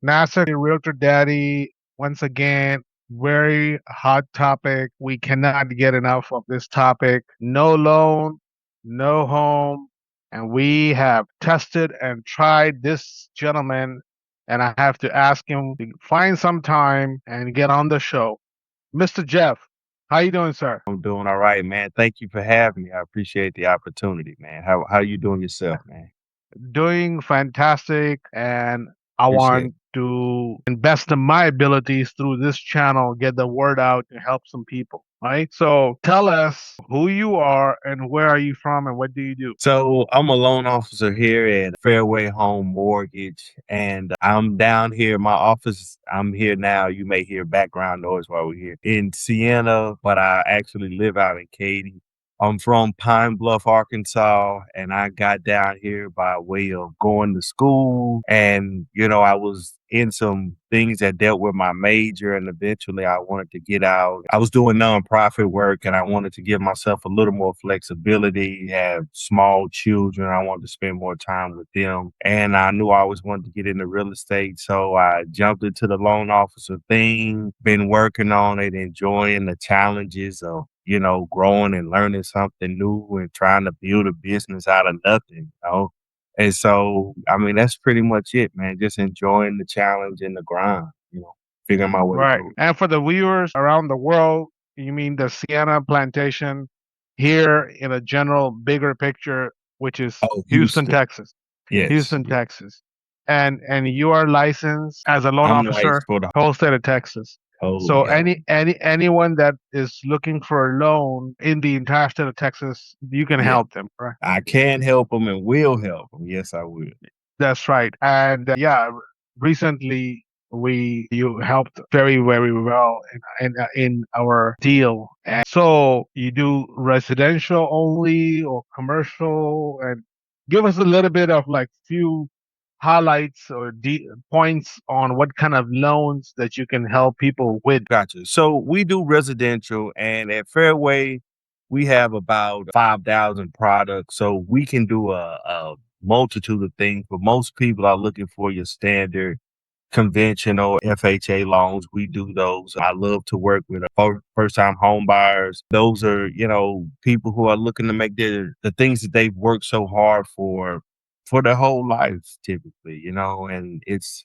Nasir, Realtor Daddy, once again, very hot topic. We cannot get enough of this topic. No loan, no home. And we have tested and tried this gentleman, and I have to ask him to find some time and get on the show. Mr. Geoff, how you doing, sir? I'm doing all right, man. Thank you for having me. I appreciate the opportunity, man. How you doing yourself, man? Doing fantastic, and I Appreciate it. want to invest in my abilities through this channel, get the word out to help some people. Right. So tell us who you are and where are you from and what do you do? So I'm a loan officer here at Fairway Home Mortgage, and I'm down here. My office, I'm here now. You may hear background noise while we're here in Sienna, but I actually live out in Katy. I'm from Pine Bluff, Arkansas, and I got down here by way of going to school. And, I was in some things that dealt with my major, and eventually I wanted to get out. I was doing nonprofit work, and I wanted to give myself a little more flexibility, have small children. I wanted to spend more time with them. And I knew I always wanted to get into real estate. So I jumped into the loan officer thing, been working on it, enjoying the challenges of growing and learning something new and trying to build a business out of nothing. And so, I mean, that's pretty much it, man. Just enjoying the challenge and the grind, figuring my way Right. through. And for the viewers around the world, you mean the Sienna plantation here in a general bigger picture, which is Oh, Houston, Houston. Texas. Yes. Houston, Texas. And you are licensed as a loan I'm nice officer, for the whole state of Texas. whole, So yeah. anyone that is looking for a loan in the entire state of Texas, you can Yeah. help them, right? I can help them and will help them. Yes, I will. That's right. And yeah, recently we you helped very very well in our deal. And so you do residential only or commercial, and give us a little bit of like few highlights or points on what kind of loans that you can help people with. Gotcha. So we do residential, and at Fairway, we have about 5,000 products. So we can do a multitude of things, but most people are looking for your standard conventional FHA loans. We do those. I love to work with first time home buyers. Those are, people who are looking to make the things that they've worked so hard for their whole lives typically, and it's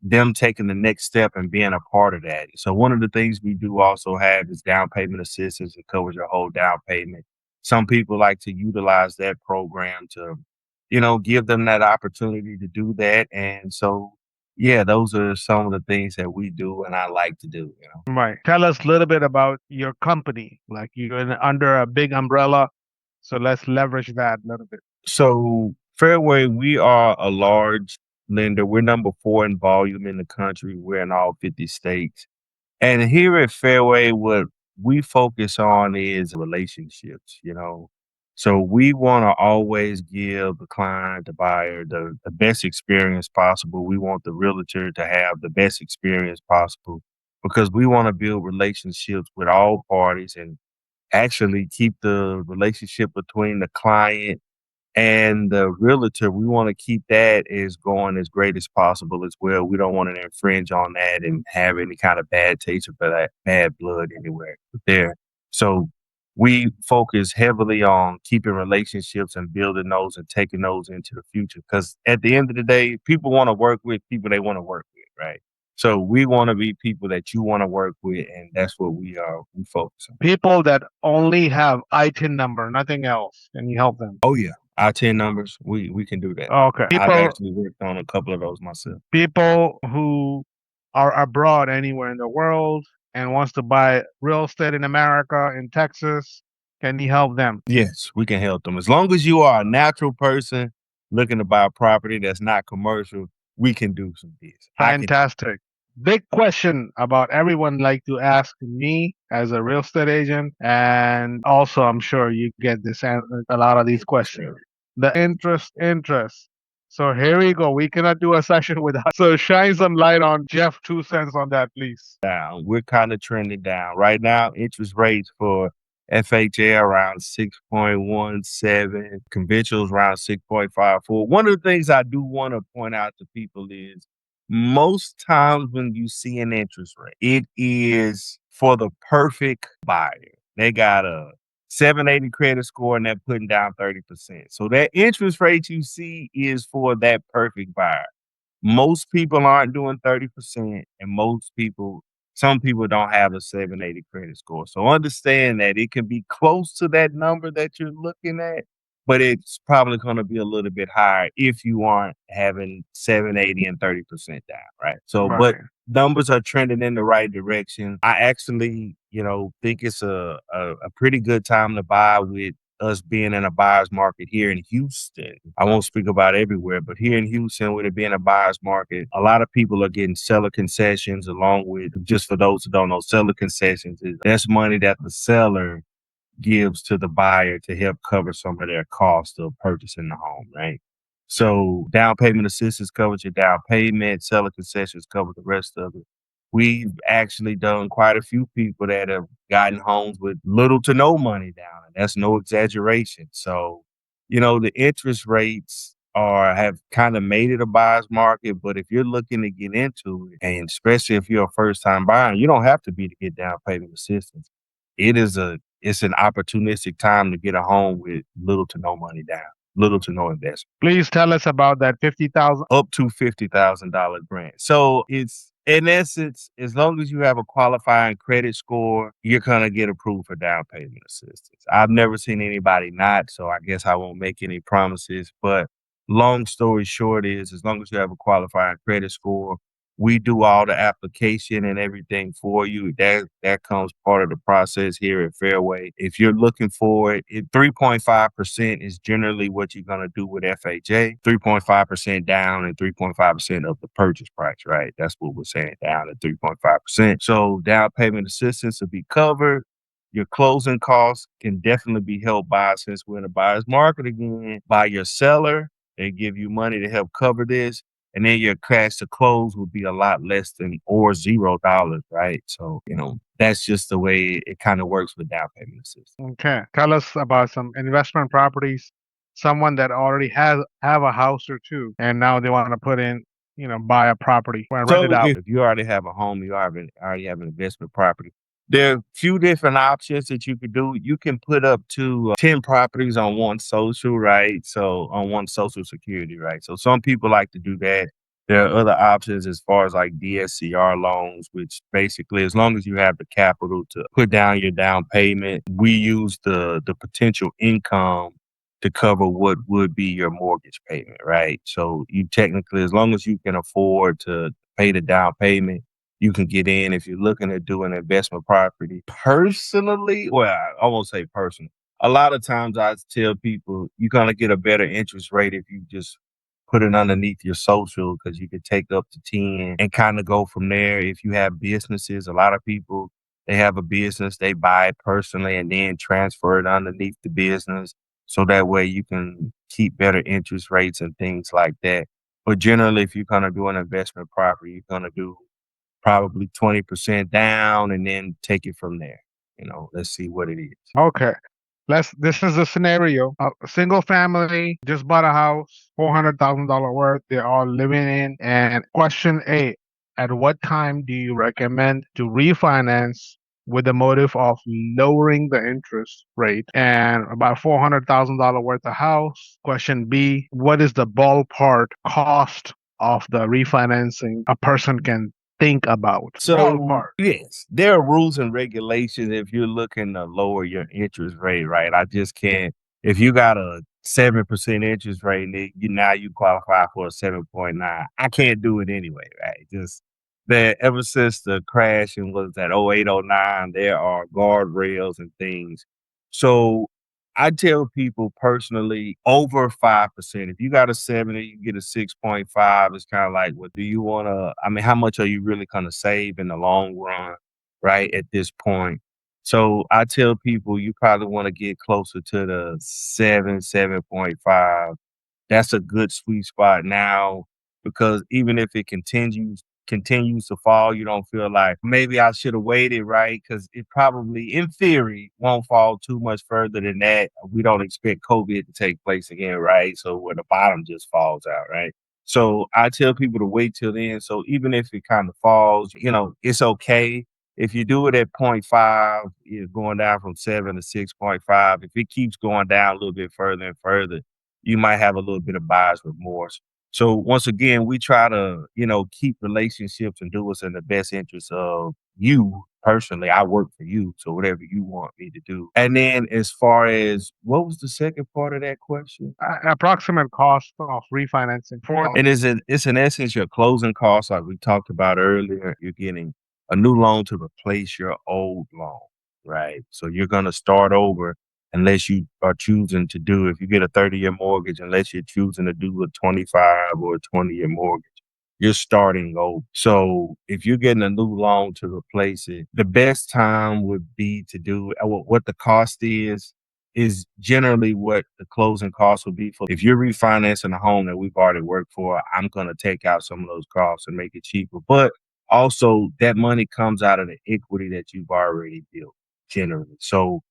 them taking the next step and being a part of that. So one of the things we do also have is down payment assistance. It covers your whole down payment. Some people like to utilize that program to, give them that opportunity to do that. And so, yeah, those are some of the things that we do and I like to do. Right. Tell us a little bit about your company. Like you're under a big umbrella, so let's leverage that a little bit. So Fairway, we are a large lender. We're number 4 in volume in the country. We're in all 50 states. And here at Fairway, what we focus on is relationships. So we want to always give the client, the buyer, the best experience possible. We want the realtor to have the best experience possible because we want to build relationships with all parties and actually keep the relationship between the client and the realtor, we want to keep that as going as great as possible as well. We don't want to infringe on that and have any kind of bad taste or bad blood anywhere there. So we focus heavily on keeping relationships and building those and taking those into the future. Because at the end of the day, people want to work with people they want to work with, right? So we want to be people that you want to work with, and that's what we focus on. People that only have ITIN number, nothing else, and you help them. Oh yeah, our 10 numbers, we can do that. Okay. I've People actually worked on a couple of those myself. people who are abroad anywhere in the world and wants to buy real estate in America, in Texas, can you help them? Yes, we can help them. As long as you are a natural person looking to buy a property that's not commercial, we can do some deals. I can help. Fantastic. Big question about everyone like to ask me as a real estate agent, and also I'm sure you get a lot of these questions. The interest. So here we go. We cannot do a session without. So shine some light on Jeff 2 cents on that, please. Down. We're kind of trending down. Right now, interest rates for FHA around 6.17, conventionals around 6.54. One of the things I do want to point out to people is Most times when you see an interest rate, it is for the perfect buyer. They got a 780 credit score and they're putting down 30%. So that interest rate you see is for that perfect buyer. Most people aren't doing 30%, and some people don't have a 780 credit score. So understand that it can be close to that number that you're looking at, but it's probably going to be a little bit higher if you aren't having 780 and 30% down, right? So, but Right. numbers are trending in the right direction. I actually, think it's a pretty good time to buy with us being in a buyer's market here in Houston. I won't speak about everywhere, but here in Houston, with it being a buyer's market, a lot of people are getting seller concessions along with, just for those who don't know, seller concessions that's money that the seller gives to the buyer to help cover some of their costs of purchasing the home, right? So down payment assistance covers your down payment, seller concessions cover the rest of it. We've actually done quite a few people that have gotten homes with little to no money down, and that's no exaggeration. So, the interest rates have kind of made it a buyer's market, but if you're looking to get into it, and especially if you're a first time buyer, you don't have to be to get down payment assistance. It's an opportunistic time to get a home with little to no money down, little to no investment, Please tell us about that 50,000. up to $50,000 grant. So it's, in essence, as long as you have a qualifying credit score, you're gonna get approved for down payment assistance. I've never seen anybody not, so I guess I won't make any promises. But long story short is, as long as you have a qualifying credit score, we do all the application and everything for you. That comes part of the process here at Fairway. If you're looking for it, 3.5% is generally what you're gonna do with FHA. 3.5% down and 3.5% of the purchase price, right? That's what we're saying, down at 3.5%. So down payment assistance will be covered. Your closing costs can definitely be helped by, since we're in a buyer's market again, by your seller. They give you money to help cover this, and then your cash to close would be a lot less than, or $0, right? So, that's just the way it kind of works with down payment assistance. Okay. Tell us about some investment properties. Someone that already has have a house or two, and now they want to put in, buy a property and rent it So out. if you already have a home, you already have an investment property. There are a few different options that you could do. You can put up to 10 properties on one social, right? So on one social security, right? So some people like to do that. There are other options as far as like DSCR loans, which basically, as long as you have the capital to put down your down payment, we use the potential income to cover what would be your mortgage payment, right? So you technically, as long as you can afford to pay the down payment, you can get in. If you're looking at doing investment property personally, well, I won't say personal. A lot of times I tell people you're gonna get a better interest rate if you just put it underneath your social, because you could take up to 10 and kind of go from there. If you have businesses, a lot of people, they have a business, they buy it personally and then transfer it underneath the business. So that way you can keep better interest rates and things like that. But generally, if you're gonna do an investment property, you're gonna do probably 20% down and then take it from there. Let's see what it is. Okay. This is a scenario. A single family just bought a house, $400,000 worth. They're all living in. And question A, at what time do you recommend to refinance with the motive of lowering the interest rate? And about $400,000 worth of house. Question B, what is the ballpark cost of the refinancing a person can think about? So, Ballpark. yes, there are rules and regulations if you're looking to lower your interest rate, right? I just can't. If you got a 7% interest rate and now you qualify for a 7.9, I can't do it anyway, right? Just that, ever since the crash and was that 08, 09, there are guardrails and things. So I tell people personally, over 5%. If you got a 70, you get a 6.5. It's kind of like, well, do you want to, I mean, how much are you really going to save in the long run, right? At this point. So I tell people you probably want to get closer to the 7.5. That's a good sweet spot now, because even if it continues to fall, you don't feel like maybe I should have waited, right? Because it probably, in theory, won't fall too much further than that. We don't expect COVID to take place again, right? So where the bottom just falls out, right? So I tell people to wait till then. So even if it kind of falls, it's okay. If you do it at point 0.5, you're going down from 7 to 6.5. If it keeps going down a little bit further and further, you might have a little bit of buyer's remorse. So once again, we try to, keep relationships and do what's in the best interest of you personally. I work for you, so whatever you want me to do. And then as far as what was the second part of that question? Approximate cost of refinancing for And it's in essence your closing costs, like we talked about earlier. You're getting a new loan to replace your old loan, right? So you're gonna start over unless you are choosing to do, if you get a 30-year mortgage, unless you're choosing to do a 25 or a 20-year mortgage, you're starting over. So if you're getting a new loan to replace it, the best time would be to do what the cost is generally what the closing costs will be for. If you're refinancing a home that we've already worked for, I'm going to take out some of those costs and make it cheaper. But also that money comes out of the equity that you've already built generally. So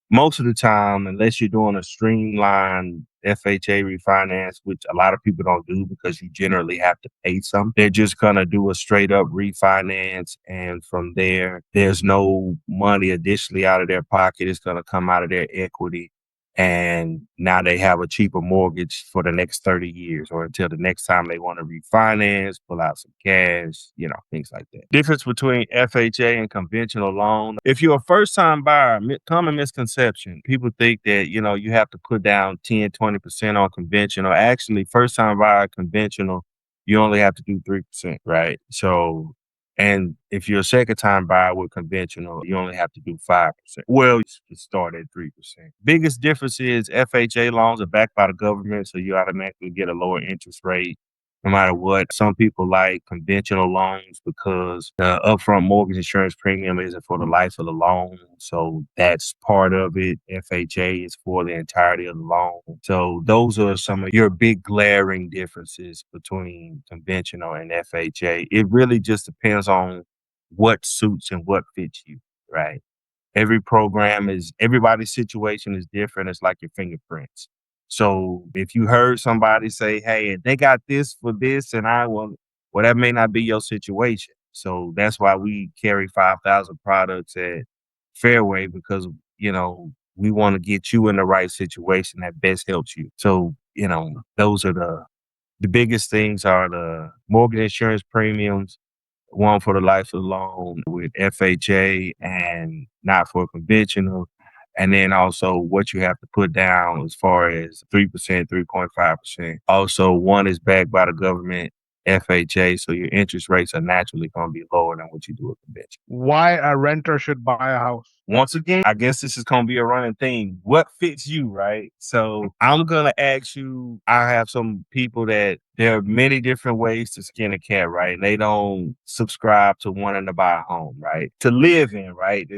most of the time, unless you're doing a streamlined FHA refinance, which a lot of people don't do because you generally have to pay some, they're just going to do a straight up refinance. And from there, there's no money additionally out of their pocket. It's going to come out of their equity. And now they have a cheaper mortgage for the next 30 years or until the next time they want to refinance, pull out some cash, things like that. Difference between FHA and conventional loan. If you're a first time buyer, common misconception, people think that, you have to put down 10, 20% on conventional. Actually, first time buyer conventional, you only have to do 3%, right? So, and if you're a second time buyer with conventional, you only have to do 5%. Well, you start at 3%. Biggest difference is FHA loans are backed by the government, so you automatically get a lower interest rate no matter what. Some people like conventional loans because the upfront mortgage insurance premium isn't for the life of the loan. So that's part of it. FHA is for the entirety of the loan. So those are some of your big glaring differences between conventional and FHA. It really just depends on what suits and what fits you, right? Everybody's situation is different. It's like your fingerprints. So if you heard somebody say, hey, they got this for this, and well, that may not be your situation. So that's why we carry 5,000 products at Fairway because, we want to get you in the right situation that best helps you. So, those are the biggest things are the mortgage insurance premiums, one for the life of the loan with FHA and not for conventional. And then also what you have to put down as far as 3%, 3.5%. Also, one is backed by the government, FHA, so your interest rates are naturally going to be lower than what you do with conventional. why a renter should buy a house. Once again, I guess this is going to be a running thing. What fits you, right? So I'm going to ask you, I have some people that there are many different ways to skin a cat, right? And they don't subscribe to wanting to buy a home, right? To live in, right?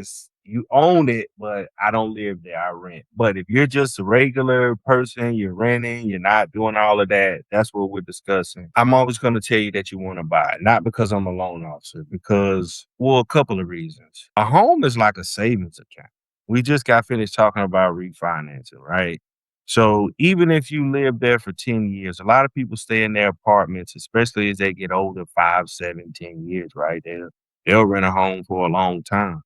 You own it, but I don't live there, I rent. But if you're just a regular person, you're renting, you're not doing all of that, that's what we're discussing. I'm always going to tell you that you want to buy it, not because I'm a loan officer, because, well, a couple of reasons. A home is like a savings account. We just got finished talking about refinancing, right? So even if you live there for 10 years, a lot of people stay in their apartments, especially as they get older, 5, 7, 10 years, right? They'll rent a home for a long time.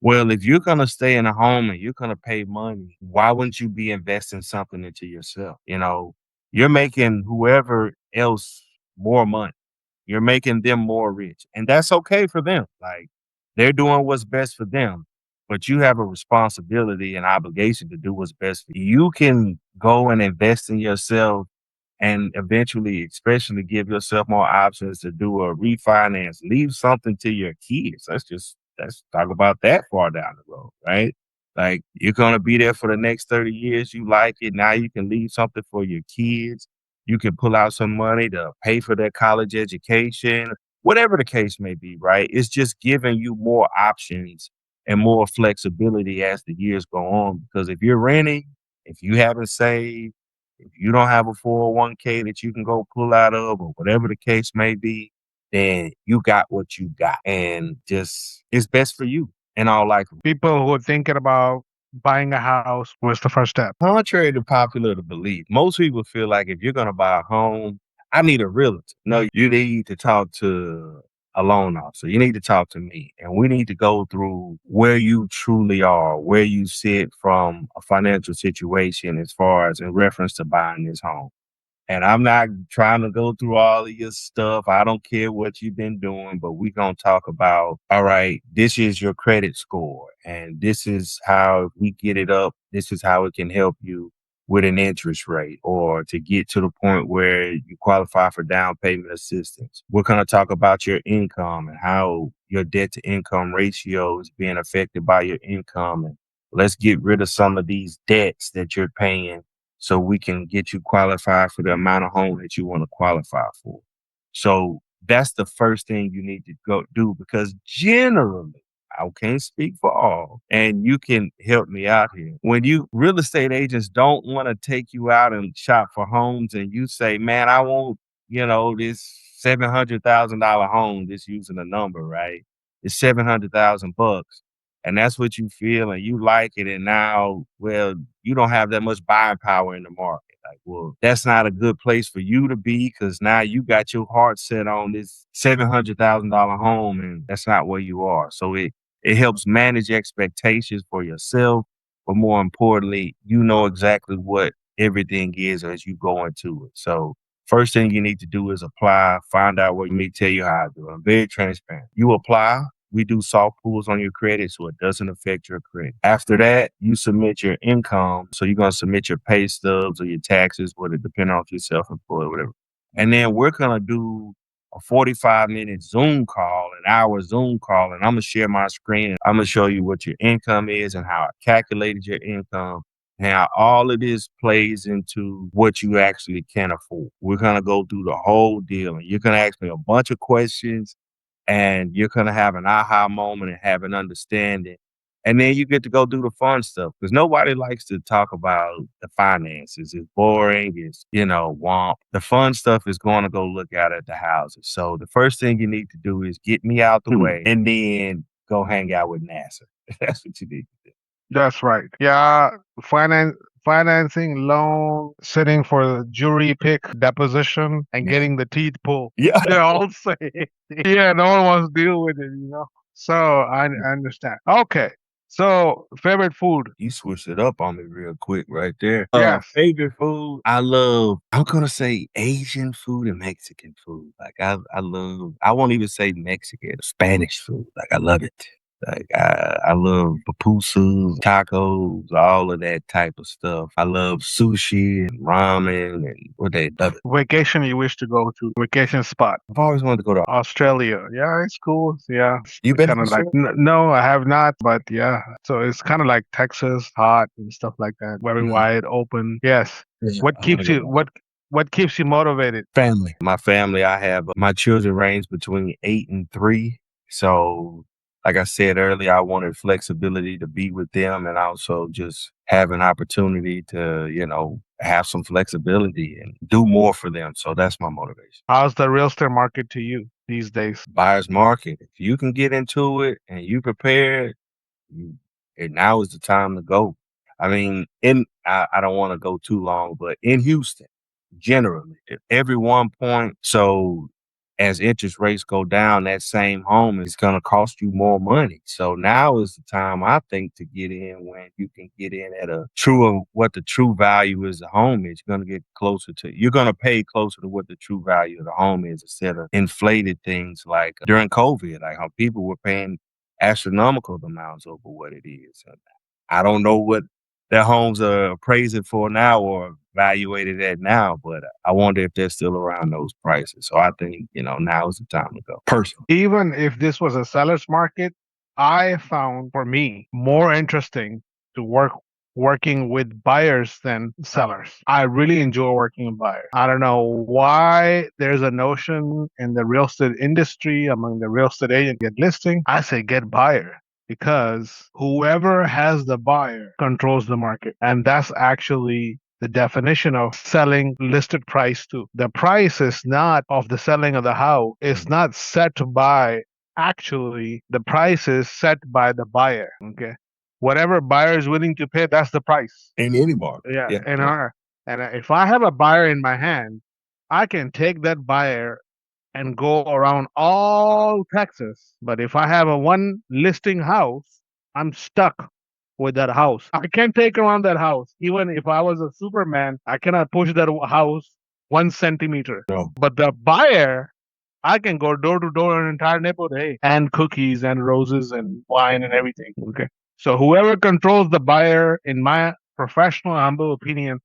Well, if you're gonna stay in a home and you're gonna pay money, why wouldn't you be investing something into yourself? You're making whoever else more money. You're making them more rich. And that's okay for them. Like they're doing what's best for them. But you have a responsibility and obligation to do what's best for you. You can go and invest in yourself and eventually, especially give yourself more options to do a refinance, leave something to your kids. Let's talk about that far down the road, right? Like you're gonna be there for the next 30 years. You like it. Now you can leave something for your kids. You can pull out some money to pay for their college education, whatever the case may be, right? It's just giving you more options and more flexibility as the years go on. Because if you're renting, if you haven't saved, if you don't have a 401k that you can go pull out of or whatever the case may be, then you got what you got. And just it's best for you in all likelihood. People who are thinking about buying a house, what's the first step? Contrary to popular belief, most people feel like if you're gonna buy a home, I need a realtor. No, you need to talk to a loan officer. You need to talk to me. And we need to go through where you truly are, where you sit from a financial situation as far as in reference to buying this home. And I'm not trying to go through all of your stuff. I don't care what you've been doing, but we're going to talk about, all right, this is your credit score. And this is how if we get it up. This is how it can help you with an interest rate or to get to the point where you qualify for down payment assistance. We're going to talk about your income and how your debt to income ratio is being affected by your income. And let's get rid of some of these debts that you're paying so we can get you qualified for the amount of home that you want to qualify for. So that's the first thing you need to go do, because generally, I can't speak for all, and you can help me out here. When you real estate agents don't want to take you out and shop for homes and you say, man, I want, this $700,000 home, just using a number, right? It's 700,000 bucks. And that's what you feel and you like it. And now, well, you don't have that much buying power in the market. Like, well, that's not a good place for you to be because now you got your heart set on this $700,000 home and that's not where you are. So it helps manage expectations for yourself. But more importantly, you know exactly what everything is as you go into it. So first thing you need to do is apply, find out what you need, tell you how to do it. I'm very transparent. You apply. We do soft pulls on your credit so it doesn't affect your credit. After that, you submit your income. So you're going to submit your pay stubs or your taxes, whether depending on if you're self-employed or whatever. And then we're going to do a 45-minute Zoom call, an hour Zoom call, and I'm going to share my screen. I'm going to show you what your income is and how I calculated your income and how all of this plays into what you actually can afford. We're going to go through the whole deal, and you're going to ask me a bunch of questions and you're going to have an aha moment and have an understanding. And then you get to go do the fun stuff because nobody likes to talk about the finances. It's boring. It's, womp. The fun stuff is going to go look out at the houses. So the first thing you need to do is get me out the way and then go hang out with Nasir. That's what you need to do. That's right. Yeah, financing, loan, sitting for the jury pick, deposition, and getting the teeth pulled. Yeah. They all say, yeah, no one wants to deal with it. So I understand. Okay. So favorite food? You switched it up on me real quick right there. Yes. Favorite food? I'm gonna say Asian food and Mexican food. Like I won't even say Mexican, Spanish food. Like I love it. Like I love pupusas, tacos, all of that type of stuff. I love sushi and ramen and what they love it. Vacation you wish to go to? Vacation spot? I've always wanted to go to. Australia. Yeah, it's cool. Yeah. You been to Kind of like, Australia? no, I have not, but yeah. So it's kind of like Texas, hot and stuff like that. Very wide open. Yes. Yeah, What I want to keeps go you, to what keeps you motivated? family. My family, I have my children range between 8 and 3. So, like I said earlier, I wanted flexibility to be with them and also just have an opportunity to, have some flexibility and do more for them. So that's my motivation. How's the real estate market to you these days? Buyer's market. If you can get into it and you prepared, you, and now is the time to go. I mean, I don't want to go too long, but in Houston, generally, at every one point, so as interest rates go down, that same home is going to cost you more money. So now is the time, I think, to get in when you can get in at what the true value is the home is. You're going to pay closer to what the true value of the home is instead of inflated things like during COVID, like how people were paying astronomical amounts over what it is. I don't know what their homes are appraising for now or evaluated at now, but I wonder if they're still around those prices. So I think, now is the time to go. Personally. Even if this was a seller's market, I found for me more interesting to working with buyers than sellers. I really enjoy working with buyers. I don't know why there's a notion in the real estate industry among the real estate agent get listing. I say get buyer because whoever has the buyer controls the market. And that's actually the definition of selling listed price too. The price is not of the selling of the house. It's not set by actually the price is set by the buyer. Okay. Whatever buyer is willing to pay, that's the price. In any market. Yeah. Yeah. And if I have a buyer in my hand, I can take that buyer and go around all Texas. But if I have a one listing house, I'm stuck with that house. I can't take around that house. Even if I was a Superman, I cannot push that house 1 centimeter. No. But the buyer, I can go door to door in an entire neighborhood, hey, and cookies and roses and wine and everything. Okay. So whoever controls the buyer, in my professional humble opinion,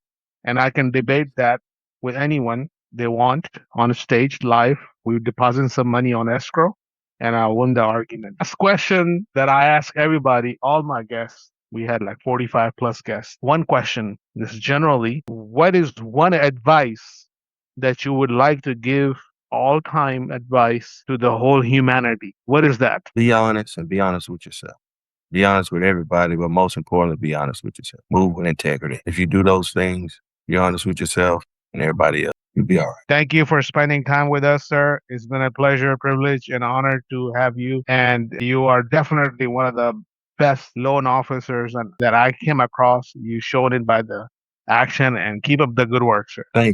and I can debate that with anyone they want on a stage live. We deposit some money on escrow and I win the argument. Last question that I ask everybody, all my guests. We had like 45 plus guests. One question is generally, what is one advice that you would like to give all time advice to the whole humanity? What is that? Be honest and be honest with yourself. Be honest with everybody, but most importantly, be honest with yourself. Move with integrity. If you do those things, be honest with yourself and everybody else, you'll be all right. Thank you for spending time with us, sir. It's been a pleasure, privilege, and honor to have you. And you are definitely one of the best loan officers that I came across. You showed it by the action, and keep up the good work, sir. Thank